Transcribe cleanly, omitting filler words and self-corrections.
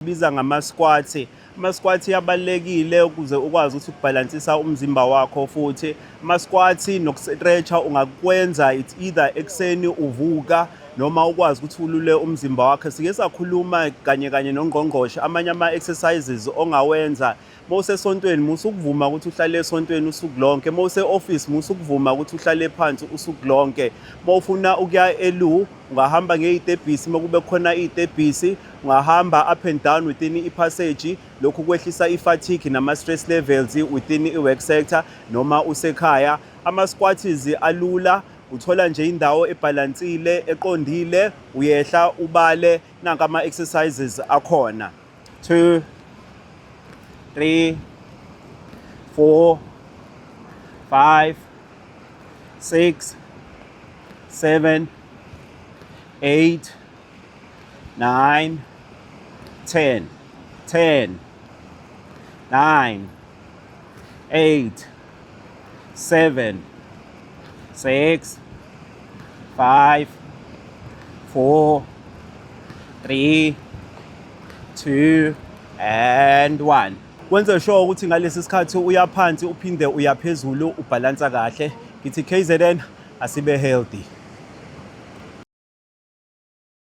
Biza ngama-squats. Ama-squats yabalekile ukuze ukwazi ukuthi ukubhalansisa umzimba wakho futhi ama-squats noku-stretcha ungakwenza it's either ekuseni uvuka noma ukwazi ukuthi ulule umzimba wakho. Sike sakhuluma kanye nongqongqoshe amanye ama-exercises ongawenza mawusesontweni musukuvuma ukuthi uhlale esontweni usuku lonke, mawuse-office musukuvuma ukuthi uhlale phansi usuku lonke. Mawufuna ukuya elu ungahamba ngezitebhisi, makube khona izitebhisi ungahamba up and down within i-passage. Lokhu kwehlisa i-fatigue nama-stress levels within i-work sector noma usekhaya. Ama-squats alula, uthola nje indawo ebhalansile eqondile, uyehla ubale nanka ama-exercises akhona. 2 3 4 5 6 7 8 9 10 10 9 8 7 6 5 4 3 2 and 1. Kwenze sure ukuthi ngalesi sikhathi uyaphansi uphinde uyaphezulu ubhalansa kahle. Ngithi KZN asibe healthy.